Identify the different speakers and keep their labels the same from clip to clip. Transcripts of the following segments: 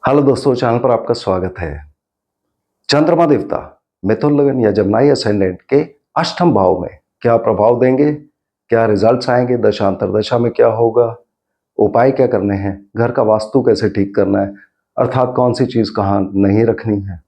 Speaker 1: Hello दोस्तों, channel पर आपका स्वागत है। चंद्रमा देवता मिथुन लगन या जमनाई असेंडेंट के अष्टम भाव में क्या प्रभाव देंगे, क्या रिजल्ट्स आएंगे, दशांतर दशा में क्या होगा, उपाय क्या करने हैं, घर का वास्तु कैसे ठीक करना है, अर्थात कौन सी चीज कहाँ नहीं रखनी है,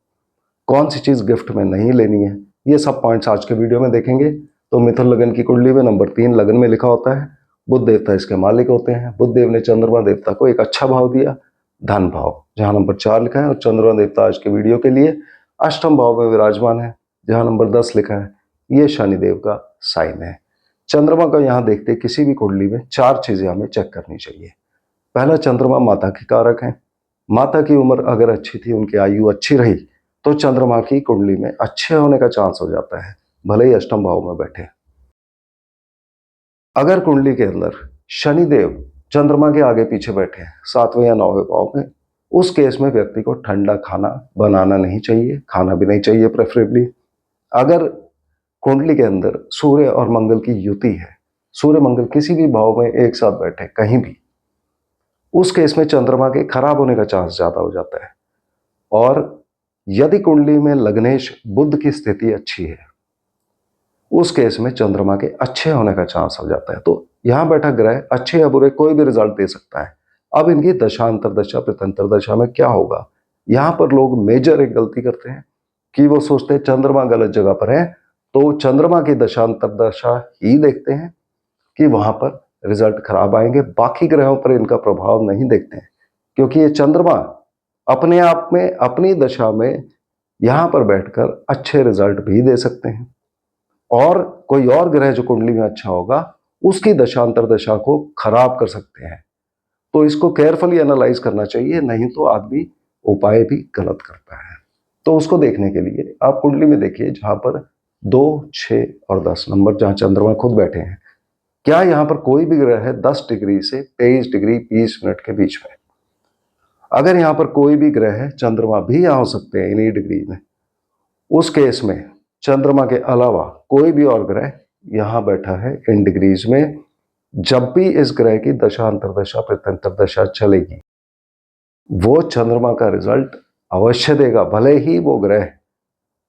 Speaker 1: कौन सी चीज गिफ्ट में नहीं लेनी है, ये सब पॉइंट्स आज के वीडियो में देखेंगे। तो मिथुन लगन की कुंडली में नंबर 3 लगन में लिखा होता है, बुध देवता इसके मालिक होते हैं। बुध देव ने चंद्रमा देवता को एक अच्छा भाव दिया, धन भाव, जहां नंबर 4 लिखा है, और चंद्रमा देवता आज के वीडियो के लिए अष्टम भाव में विराजमान है, जहां नंबर 10 लिखा है। ये शनिदेव का साइन है। चंद्रमा का यहाँ देखते किसी भी कुंडली में 4 चीजें हमें चेक करनी चाहिए। पहला, चंद्रमा माता के कारक है। माता की उम्र अगर अच्छी थी, उनकी आयु अच्छी रही, तो चंद्रमा की कुंडली में अच्छे होने का चांस हो जाता है, भले ही अष्टम भाव में बैठे। अगर कुंडली के अंदर शनिदेव चंद्रमा के आगे पीछे बैठे हैं, 7वें या 9वें भाव में, उस केस में व्यक्ति को ठंडा खाना बनाना नहीं चाहिए, खाना भी नहीं चाहिए प्रेफरेबली। अगर कुंडली के अंदर सूर्य और मंगल की युति है, सूर्य मंगल किसी भी भाव में एक साथ बैठे कहीं भी, उस केस में चंद्रमा के खराब होने का चांस ज्यादा हो जाता है। और यदि कुंडली में लग्नेश बुध की स्थिति अच्छी है, उस केस में चंद्रमा के अच्छे होने का चांस हो जाता है। तो यहां बैठा ग्रह अच्छे या बुरे कोई भी रिजल्ट दे सकता है। अब इनकी दशांतर दशा प्रत्यंतर दशा में क्या होगा, यहां पर लोग मेजर एक गलती करते हैं कि वो सोचते हैं चंद्रमा गलत जगह पर है, तो चंद्रमा की दशांतर दशा ही देखते हैं कि वहां पर रिजल्ट खराब आएंगे, बाकी ग्रहों पर इनका प्रभाव नहीं देखते हैं, क्योंकि ये चंद्रमा अपने आप में अपनी दशा में यहां पर बैठकर अच्छे रिजल्ट भी दे सकते हैं, और कोई और ग्रह जो कुंडली में अच्छा होगा उसकी दशांतर दशा को खराब कर सकते हैं। तो इसको केयरफुली एनालाइज करना चाहिए, नहीं तो आदमी उपाय भी गलत करता है। तो उसको देखने के लिए आप कुंडली में देखिए, जहां पर 2, 6 और 10 नंबर, जहां चंद्रमा खुद बैठे हैं, क्या यहां पर कोई भी ग्रह है 10 डिग्री से 23 डिग्री 20 मिनट के बीच में। अगर यहां पर कोई भी ग्रह है, चंद्रमा भी यहां हो सकते हैं इन्हीं डिग्री में, उस केस में चंद्रमा के अलावा कोई भी और ग्रह यहां बैठा है इन डिग्रीज में, जब भी इस ग्रह की दशांतर दशा प्रत्यंतर दशा चलेगी, वो चंद्रमा का रिजल्ट अवश्य देगा, भले ही वो ग्रह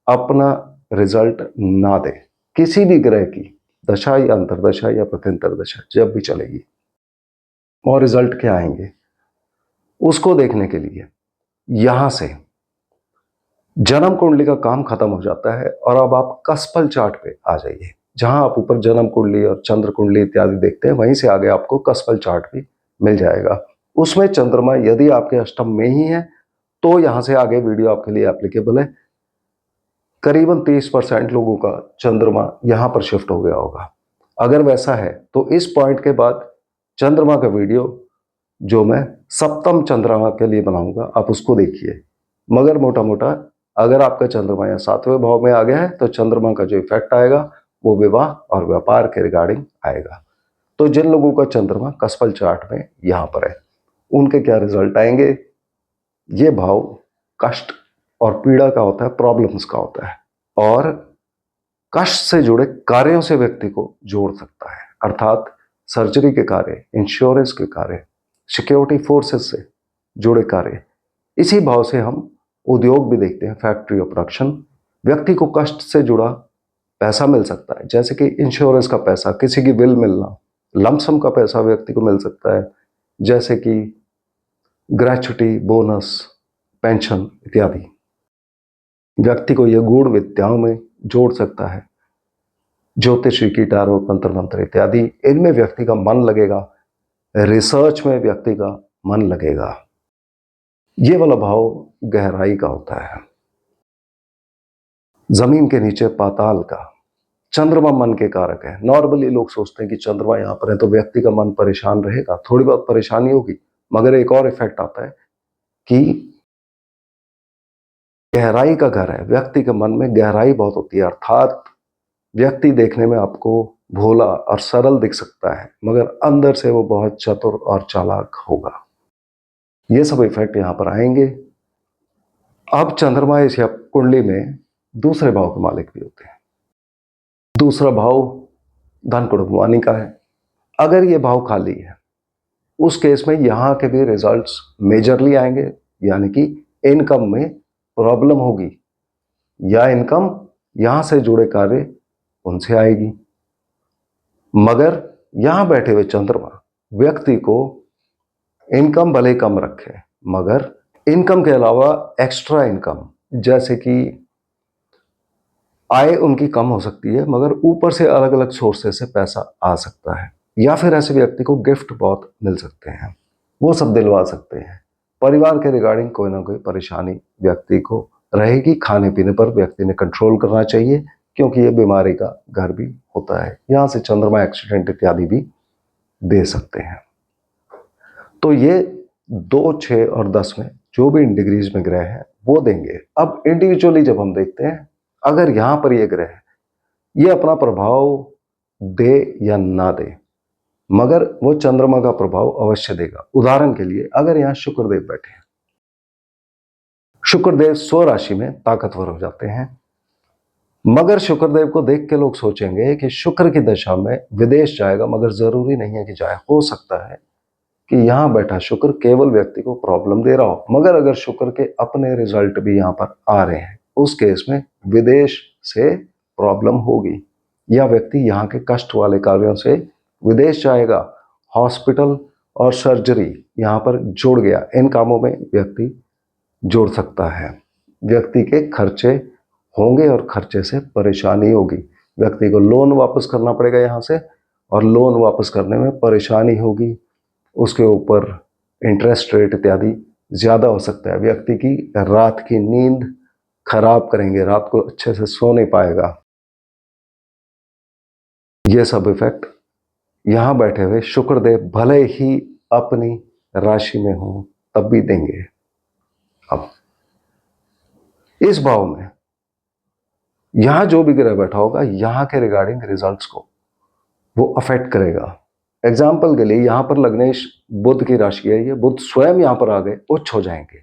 Speaker 1: अपना रिजल्ट ना दे। किसी भी ग्रह की दशा या अंतरदशा या प्रत्यंतर दशा जब भी चलेगी, और रिजल्ट क्या आएंगे उसको देखने के लिए यहां से जन्म कुंडली का काम खत्म हो जाता है, और अब आप कस्पल चार्ट पे आ जाइए। जहां आप ऊपर जन्म कुंडली और चंद्र कुंडली इत्यादि देखते हैं, वहीं से आगे आपको कस्पल चार्ट भी मिल जाएगा। उसमें चंद्रमा यदि आपके अष्टम में ही है, तो यहां से आगे वीडियो आपके लिए एप्लीकेबल है। करीबन 30% लोगों का चंद्रमा यहां पर शिफ्ट हो गया होगा। अगर वैसा है तो इस पॉइंट के बाद चंद्रमा का वीडियो जो मैं सप्तम चंद्रमा के लिए बनाऊंगा, आप उसको देखिए। मगर मोटा मोटा अगर आपका चंद्रमा या 7वें भाव में आ गया है, तो चंद्रमा का जो इफेक्ट आएगा वो विवाह और व्यापार के रिगार्डिंग आएगा। तो जिन लोगों का चंद्रमा कस्पल चार्ट में यहां पर है, उनके क्या रिजल्ट आएंगे। ये भाव कष्ट और पीड़ा का होता है, प्रॉब्लम्स का होता है, और कष्ट से जुड़े कार्यों से व्यक्ति को जोड़ सकता है, अर्थात सर्जरी के कार्य, इंश्योरेंस के कार्य, सिक्योरिटी फोर्सेस से जुड़े कार्य। इसी भाव से हम उद्योग भी देखते हैं, फैक्ट्री और प्रोडक्शन। व्यक्ति को कष्ट से जुड़ा पैसा मिल सकता है, जैसे कि इंश्योरेंस का पैसा, किसी की बिल मिलना, लमसम का पैसा व्यक्ति को मिल सकता है, जैसे कि ग्रेचुटी, बोनस, पेंशन इत्यादि। व्यक्ति को यह गूढ़ विद्याओं में जोड़ सकता है, ज्योतिषी की टैरो, तंत्र मंत्र इत्यादि, इनमें व्यक्ति का मन लगेगा, रिसर्च में व्यक्ति का मन लगेगा। ये वाला भाव गहराई का होता है, जमीन के नीचे पाताल का। चंद्रमा मन के कारक है। नॉर्मली लोग सोचते हैं कि चंद्रमा यहां पर है तो व्यक्ति का मन परेशान रहेगा, थोड़ी बहुत परेशानी होगी, मगर एक और इफेक्ट आता है कि गहराई का घर है, व्यक्ति के मन में गहराई बहुत होती है, अर्थात व्यक्ति देखने में आपको भोला और सरल दिख सकता है, मगर अंदर से वो बहुत चतुर और चालाक होगा। ये सब इफेक्ट यहां पर आएंगे। अब चंद्रमा इस कुंडली में दूसरे भाव के मालिक भी होते हैं। दूसरा भाव धन कुंडली का है। अगर ये भाव खाली है, उस केस में यहां के भी रिजल्ट्स मेजरली आएंगे, यानी कि इनकम में प्रॉब्लम होगी या इनकम यहां से जुड़े कार्य उनसे आएगी। मगर यहां बैठे हुए चंद्रमा व्यक्ति को इनकम भले कम रखे मगर इनकम के अलावा एक्स्ट्रा इनकम, जैसे कि आय उनकी कम हो सकती है मगर ऊपर से अलग अलग सोर्सेस से पैसा आ सकता है, या फिर ऐसे व्यक्ति को गिफ्ट बहुत मिल सकते हैं, वो सब दिलवा सकते हैं। परिवार के रिगार्डिंग कोई ना कोई परेशानी व्यक्ति को रहेगी। खाने पीने पर व्यक्ति ने कंट्रोल करना चाहिए क्योंकि ये बीमारी का घर भी होता है। यहां से चंद्रमा एक्सीडेंट इत्यादि भी दे सकते हैं। तो ये 2, 6 और 10 में जो भी डिग्रीज में ग्रह हैं वो देंगे। अब इंडिविजुअली जब हम देखते हैं, अगर यहां पर ये ग्रह ये अपना प्रभाव दे या ना दे, मगर वो चंद्रमा का प्रभाव अवश्य देगा। उदाहरण के लिए अगर यहां शुक्रदेव बैठे हैं, शुक्रदेव स्व राशि में ताकतवर हो जाते हैं, मगर शुक्रदेव को देख के लोग सोचेंगे कि शुक्र की दशा में विदेश जाएगा, मगर जरूरी नहीं है कि जाए। हो सकता है कि यहां बैठा शुक्र केवल व्यक्ति को प्रॉब्लम दे रहा हो, मगर अगर शुक्र के अपने रिजल्ट भी यहां पर आ रहे हैं, उस केस में विदेश से प्रॉब्लम होगी या व्यक्ति यहाँ के कष्ट वाले कार्यों से विदेश जाएगा। हॉस्पिटल और सर्जरी यहाँ पर जुड़ गया, इन कामों में व्यक्ति जुड़ सकता है। व्यक्ति के खर्चे होंगे और खर्चे से परेशानी होगी। व्यक्ति को लोन वापस करना पड़ेगा यहाँ से, और लोन वापस करने में परेशानी होगी। उसके ऊपर इंटरेस्ट रेट इत्यादि ज़्यादा हो सकता है। व्यक्ति की रात की नींद खराब करेंगे, रात को अच्छे से सो नहीं पाएगा। ये सब इफेक्ट यहाँ बैठे हुए शुक्रदेव भले ही अपनी राशि में हो तब भी देंगे। अब इस भाव में यहां जो भी ग्रह बैठा होगा, यहां के रिगार्डिंग रिजल्ट्स को वो अफेक्ट करेगा। एग्जाम्पल के लिए यहां पर लग्नेश बुध की राशि है, ये बुध स्वयं यहां पर आ गए उच्च हो जाएंगे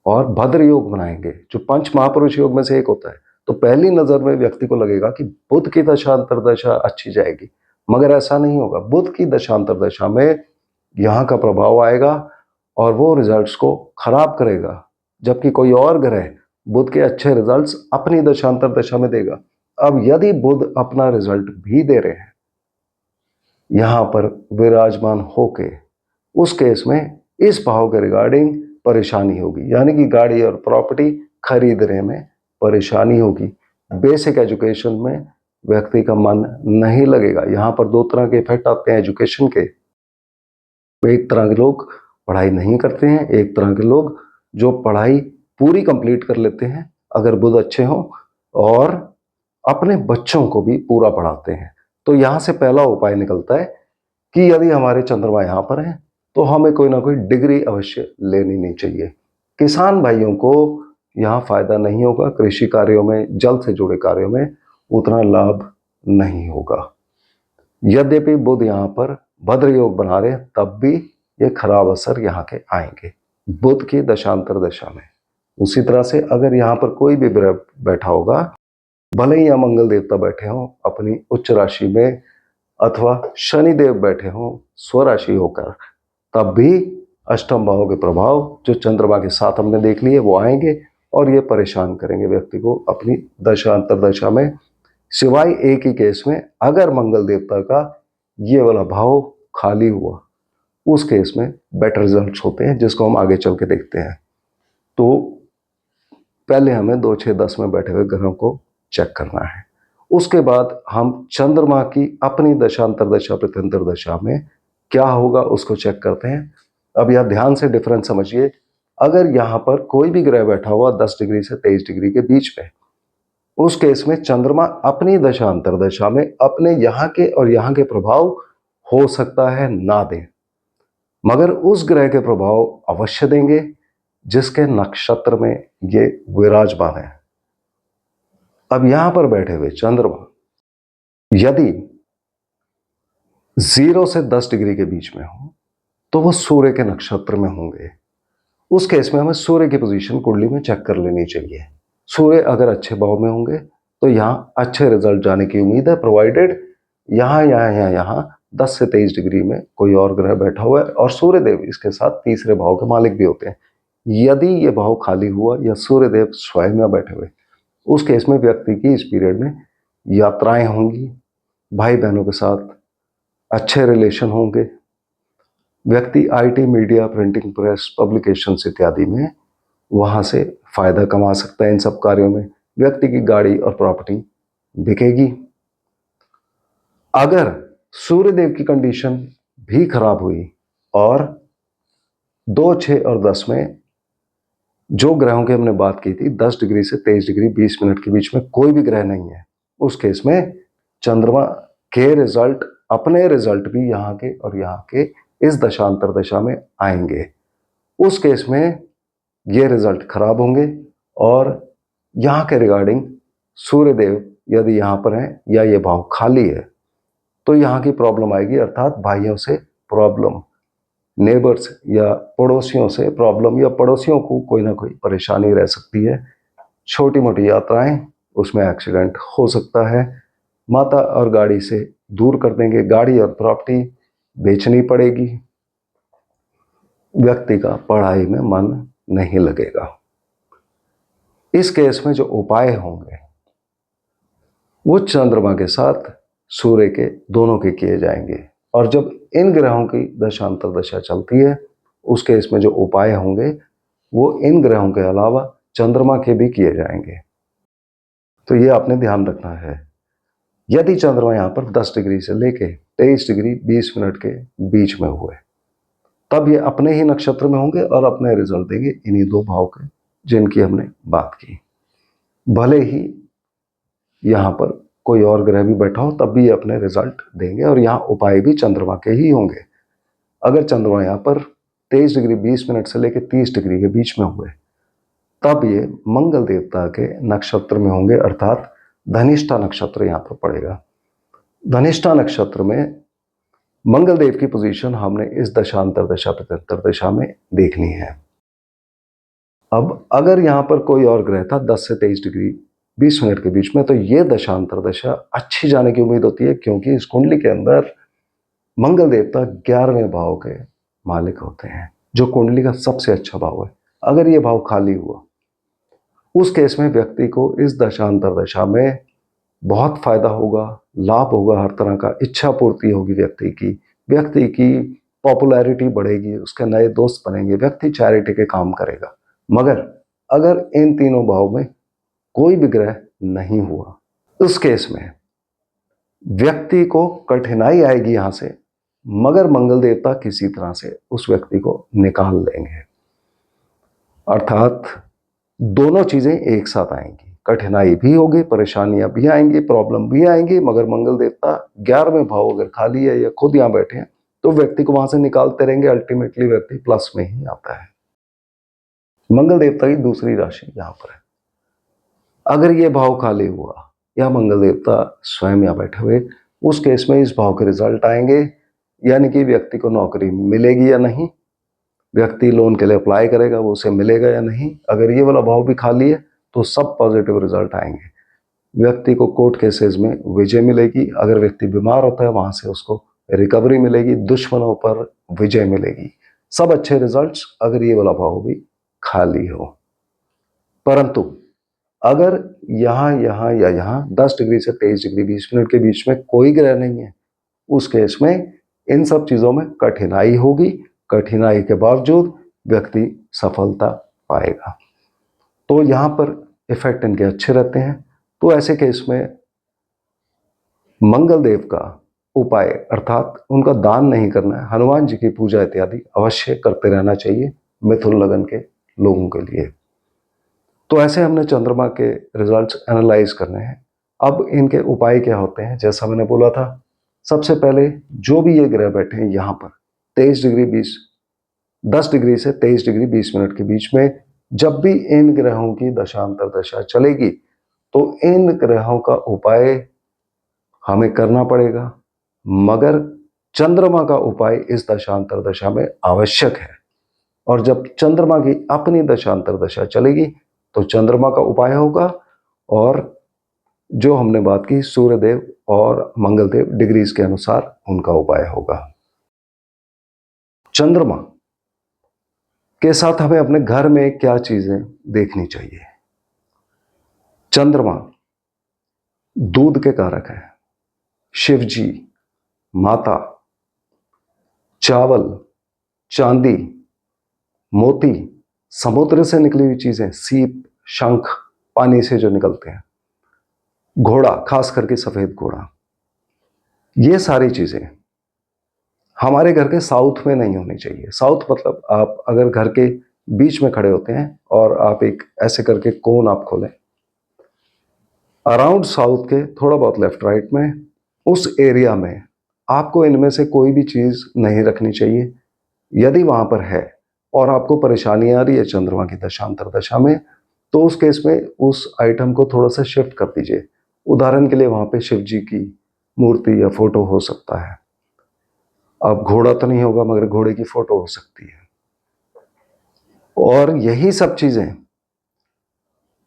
Speaker 1: और भद्र योग बनाएंगे, जो पंच महापुरुष योग में से एक होता है। तो पहली नजर में व्यक्ति को लगेगा कि बुध की दशा अंतरदशा अच्छी जाएगी, मगर ऐसा नहीं होगा। बुध की दशा अंतरदशा में यहाँ का प्रभाव आएगा और वो रिजल्ट्स को खराब करेगा, जबकि कोई और ग्रह बुध के अच्छे रिजल्ट्स अपनी दशांतर दशा में देगा। अब यदि बुध अपना रिजल्ट भी दे रहे हैं यहां पर विराजमान होके, उस केस में इस भाव के रिगार्डिंग परेशानी होगी, यानी कि गाड़ी और प्रॉपर्टी खरीदने में परेशानी होगी। बेसिक एजुकेशन में व्यक्ति का मन नहीं लगेगा। यहाँ पर दो तरह के इफेक्ट आते हैं एजुकेशन के। एक तरह के लोग पढ़ाई नहीं करते हैं, एक तरह के लोग जो पढ़ाई पूरी कंप्लीट कर लेते हैं अगर बुध अच्छे हों, और अपने बच्चों को भी पूरा पढ़ाते हैं। तो यहाँ से पहला उपाय निकलता है कि यदि हमारे चंद्रमा यहाँ पर हैं तो हमें कोई ना कोई डिग्री अवश्य लेनी नहीं चाहिए। किसान भाइयों को यहाँ फायदा नहीं होगा, कृषि कार्यों में, जल से जुड़े कार्यों में उतना लाभ नहीं होगा। यद्यपि बुध यहाँ पर भद्र योग बना रहे हैं, तब भी ये खराब असर यहाँ के आएंगे बुध की दशांतर दशा में। उसी तरह से अगर यहाँ पर कोई भी ग्रह बैठा होगा, भले ही यहाँ मंगल देवता बैठे हों अपनी उच्च राशि में, अथवा शनि देव बैठे हों स्वराशि होकर, तब भी अष्टम भाव के प्रभाव जो चंद्रमा के साथ हमने देख लिए वो आएंगे और ये परेशान करेंगे व्यक्ति को अपनी दशा अंतरदशा में। सिवाय एक ही केस में, अगर मंगल देवता का ये वाला भाव खाली हुआ, उस केस में बेटर रिजल्ट्स होते हैं, जिसको हम आगे चल के देखते हैं। तो पहले हमें 2, 6, 10 में बैठे हुए ग्रहों को चेक करना है। उसके बाद हम चंद्रमा की अपनी दशा अंतरदशा प्रत्यंतर दशा में क्या होगा उसको चेक करते हैं। अब यह ध्यान से डिफरेंस समझिए। अगर यहाँ पर कोई भी ग्रह बैठा हुआ 10 डिग्री से 23 डिग्री के बीच में, उस केस में चंद्रमा अपनी दशा अंतरदशा में अपने यहाँ के और यहाँ के प्रभाव हो सकता है ना दें, मगर उस ग्रह के प्रभाव अवश्य देंगे जिसके नक्षत्र में ये विराजमान है। अब यहां पर बैठे हुए चंद्रमा यदि 0 से 10 डिग्री के बीच में हो तो वो सूर्य के नक्षत्र में होंगे। उस केस में हमें सूर्य की पोजीशन कुंडली में चेक कर लेनी चाहिए। सूर्य अगर अच्छे भाव में होंगे तो यहाँ अच्छे रिजल्ट जाने की उम्मीद है, प्रोवाइडेड यहाँ 10 से 23 डिग्री में कोई और ग्रह बैठा हुआ है और सूर्य देव इसके साथ तीसरे भाव के मालिक भी होते हैं। यदि ये भाव खाली हुआ या सूर्यदेव स्वयं में बैठे हुए, उस केस में व्यक्ति की इस पीरियड में यात्राएं होंगी, भाई बहनों के साथ अच्छे रिलेशन होंगे, व्यक्ति IT, media, printing press, publications इत्यादि में वहां से फायदा कमा सकता है। इन सब कार्यों में व्यक्ति की गाड़ी और प्रॉपर्टी बिकेगी। अगर सूर्यदेव की कंडीशन भी खराब हुई और 2, 6 और 10 में जो ग्रहों की हमने बात की थी 10 डिग्री से 23 डिग्री 20 मिनट के बीच में कोई भी ग्रह नहीं है, उस केस में चंद्रमा के रिजल्ट, अपने रिजल्ट भी यहाँ के और यहाँ के इस दशांतर दशा में आएंगे। उस केस में ये रिजल्ट खराब होंगे और यहाँ के रिगार्डिंग सूर्यदेव यदि यहाँ पर हैं या ये भाव खाली है तो यहाँ की प्रॉब्लम आएगी, अर्थात भाइयों से प्रॉब्लम, नेबर्स या पड़ोसियों से प्रॉब्लम, या पड़ोसियों को कोई ना कोई परेशानी रह सकती है। छोटी मोटी यात्राएं, उसमें एक्सीडेंट हो सकता है। माता और गाड़ी से दूर कर देंगे, गाड़ी और प्रॉपर्टी बेचनी पड़ेगी। व्यक्ति का पढ़ाई में मन नहीं लगेगा। इस केस में जो उपाय होंगे वो चंद्रमा के साथ सूर्य के दोनों के किए जाएंगे। और जब इन ग्रहों की दशांतर दशा चलती है उस केस में जो उपाय होंगे वो इन ग्रहों के अलावा चंद्रमा के भी किए जाएंगे। तो ये आपने ध्यान रखना है। यदि चंद्रमा यहाँ पर 10 डिग्री से लेके 23 डिग्री 20 मिनट के बीच में हुए तब ये अपने ही नक्षत्र में होंगे और अपने रिजल्ट देंगे इन्हीं दो भाव के जिनकी हमने बात की। भले ही यहाँ पर कोई और ग्रह भी बैठा हो तब भी ये अपने रिजल्ट देंगे और यहाँ उपाय भी चंद्रमा के ही होंगे। अगर चंद्रमा यहाँ पर 23 डिग्री 20 मिनट से लेकर 30 डिग्री के बीच में हुए तब ये मंगल देवता के नक्षत्र में होंगे, अर्थात धनिष्ठा नक्षत्र यहाँ पर पड़ेगा। धनिष्ठा नक्षत्र में मंगल देव की पोजीशन हमने इस दशांतर दशा 75 दशा में देखनी है। अब अगर यहाँ पर कोई और ग्रह था 10 से 23 डिग्री 20 मिनट के बीच में तो ये दशांतर दशा अच्छी जाने की उम्मीद होती है, क्योंकि इस कुंडली के अंदर मंगल देवता 11वें भाव के मालिक होते हैं, जो कुंडली का सबसे अच्छा भाव है। अगर ये भाव खाली हुआ उस केस में व्यक्ति को इस दशांतर दशा में बहुत फायदा होगा, लाभ होगा, हर तरह का इच्छा पूर्ति होगी व्यक्ति की पॉपुलैरिटी बढ़ेगी, उसके नए दोस्त बनेंगे, व्यक्ति चैरिटी के काम करेगा। मगर अगर इन तीनों भाव में कोई भी ग्रह नहीं हुआ उस केस में व्यक्ति को कठिनाई आएगी यहां से, मगर मंगल देवता किसी तरह से उस व्यक्ति को निकाल लेंगे। अर्थात दोनों चीजें एक साथ आएंगी, कठिनाई भी होगी, परेशानियां भी आएंगी, प्रॉब्लम भी आएंगी, मगर मंगल देवता 11वें भाव अगर खाली है या खुद यहां बैठे हैं तो व्यक्ति को वहां से निकालते रहेंगे। अल्टीमेटली व्यक्ति प्लस में ही आता है। मंगल देवता की दूसरी राशि यहां पर है। अगर ये भाव खाली हुआ या मंगल देवता स्वयं यहां बैठे हुए उस केस में इस भाव के रिजल्ट आएंगे, यानी कि व्यक्ति को नौकरी मिलेगी या नहीं, व्यक्ति लोन के लिए अप्लाई करेगा वो उसे मिलेगा या नहीं। अगर ये वाला भाव भी खाली है तो सब पॉजिटिव रिजल्ट आएंगे। व्यक्ति को कोर्ट केसेस में विजय मिलेगी, अगर व्यक्ति बीमार होता है वहां से उसको रिकवरी मिलेगी, दुश्मनों पर विजय मिलेगी। सब अच्छे रिजल्ट्स अगर ये वाला भाव भी खाली हो। परंतु अगर यहां या यहां 10 डिग्री से 23 डिग्री 20 मिनट के बीच में कोई ग्रह नहीं है उस केस में इन सब चीजों में कठिनाई होगी। कठिनाई के बावजूद व्यक्ति सफलता पाएगा। तो यहां पर इफेक्ट इनके अच्छे रहते हैं। तो ऐसे केस में मंगल देव का उपाय अर्थात उनका दान नहीं करना है, हनुमान जी की पूजा इत्यादि अवश्य करते रहना चाहिए मिथुन लगन के लोगों के लिए। तो ऐसे हमने चंद्रमा के रिजल्ट्स एनालाइज करने हैं। अब इनके उपाय क्या होते हैं, जैसा मैंने बोला था, सबसे पहले जो भी ये ग्रह बैठे हैं यहाँ पर 10 डिग्री से 23 डिग्री 20 मिनट के बीच में, जब भी इन ग्रहों की दशांतर दशा चलेगी तो इन ग्रहों का उपाय हमें करना पड़ेगा। मगर चंद्रमा का उपाय इस दशांतर दशा में आवश्यक है। और जब चंद्रमा की अपनी दशांतर दशा चलेगी तो चंद्रमा का उपाय होगा, और जो हमने बात की सूर्यदेव और मंगलदेव डिग्रीज के अनुसार उनका उपाय होगा। चंद्रमा के साथ हमें अपने घर में क्या चीजें देखनी चाहिए। चंद्रमा दूध के कारक है, शिव जी, माता, चावल, चांदी, मोती, समुद्र से निकली हुई चीजें, सीप, शंख, पानी से जो निकलते हैं, घोड़ा, खास करके सफेद घोड़ा, ये सारी चीजें हमारे घर के साउथ में नहीं होनी चाहिए। साउथ मतलब आप अगर घर के बीच में खड़े होते हैं और आप एक ऐसे करके कोन आप खोलें, अराउंड साउथ के थोड़ा बहुत लेफ्ट राइट में, उस एरिया में आपको इनमें से कोई भी चीज नहीं रखनी चाहिए। यदि वहां पर है और आपको परेशानी आ रही है चंद्रमा की दशांतर दशा में, तो उस केस में उस आइटम को थोड़ा सा शिफ्ट कर दीजिए। उदाहरण के लिए वहां पे शिव जी की मूर्ति या फोटो हो सकता है। अब घोड़ा तो नहीं होगा मगर घोड़े की फोटो हो सकती है। और यही सब चीजें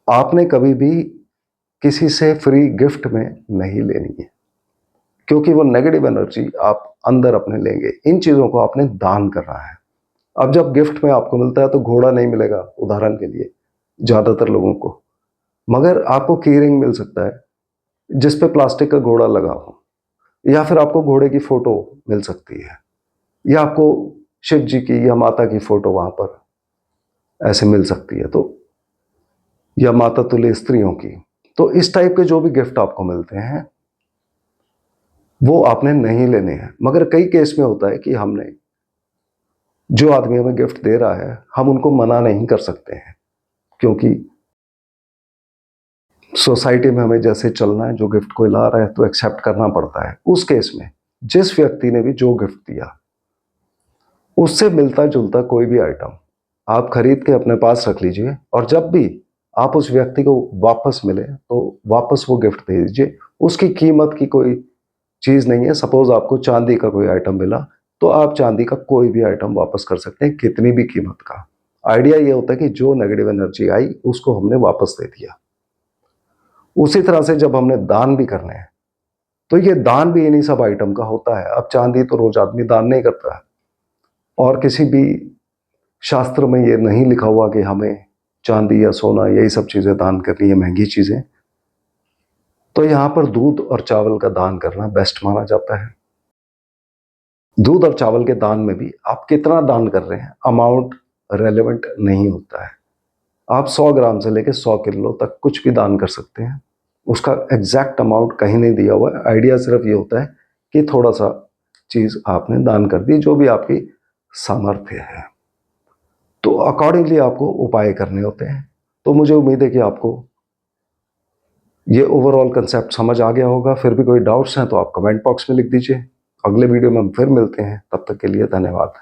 Speaker 1: आपने कभी भी किसी से फ्री गिफ्ट में नहीं लेनी है, क्योंकि वो नेगेटिव एनर्जी आप अंदर अपने लेंगे। इन चीजों को आपने दान करना है। अब जब गिफ्ट में आपको मिलता है तो घोड़ा नहीं मिलेगा उदाहरण के लिए ज्यादातर लोगों को, मगर आपको की रिंग मिल सकता है जिस पे प्लास्टिक का घोड़ा लगा हो, या फिर आपको घोड़े की फोटो मिल सकती है, या आपको शिव जी की या माता की फोटो वहां पर ऐसे मिल सकती है, तो या माता तुल्य स्त्रियों की। तो इस टाइप के जो भी गिफ्ट आपको मिलते हैं वो आपने नहीं लेने हैं। मगर कई केस में होता है कि हमने जो आदमी हमें गिफ्ट दे रहा है हम उनको मना नहीं कर सकते हैं, क्योंकि सोसाइटी में हमें जैसे चलना है, जो गिफ्ट कोई ला रहा है तो एक्सेप्ट करना पड़ता है। उस केस में जिस व्यक्ति ने भी जो गिफ्ट दिया उससे मिलता जुलता कोई भी आइटम आप खरीद के अपने पास रख लीजिए, और जब भी आप उस व्यक्ति को वापस मिले तो वापस वो गिफ्ट दे दीजिए। उसकी कीमत की कोई चीज नहीं है। सपोज आपको चांदी का कोई आइटम मिला तो आप चांदी का कोई भी आइटम वापस कर सकते हैं, कितनी भी कीमत का। आइडिया ये होता है कि जो नेगेटिव एनर्जी आई उसको हमने वापस दे दिया। उसी तरह से जब हमने दान भी करने हैं तो ये दान भी इन्हीं सब आइटम का होता है। अब चांदी तो रोज आदमी दान नहीं करता है, और किसी भी शास्त्र में ये नहीं लिखा हुआ कि हमें चांदी या सोना यही सब चीजें दान करनी है, महंगी चीजें। तो यहां पर दूध और चावल का दान करना बेस्ट माना जाता है। दूध और चावल के दान में भी आप कितना दान कर रहे हैं अमाउंट रेलेवेंट नहीं होता है। आप 100 ग्राम से लेकर 100 किलो तक कुछ भी दान कर सकते हैं। उसका एग्जैक्ट अमाउंट कहीं नहीं दिया हुआ है। आइडिया सिर्फ ये होता है कि थोड़ा सा चीज आपने दान कर दी, जो भी आपकी सामर्थ्य है। तो अकॉर्डिंगली आपको उपाय करने होते हैं। तो मुझे उम्मीद है कि आपको ये ओवरऑल कंसेप्ट समझ आ गया होगा। फिर भी कोई डाउट्स हैं तो आप कमेंट बॉक्स में लिख दीजिए। अगले वीडियो में हम फिर मिलते हैं, तब तक के लिए धन्यवाद।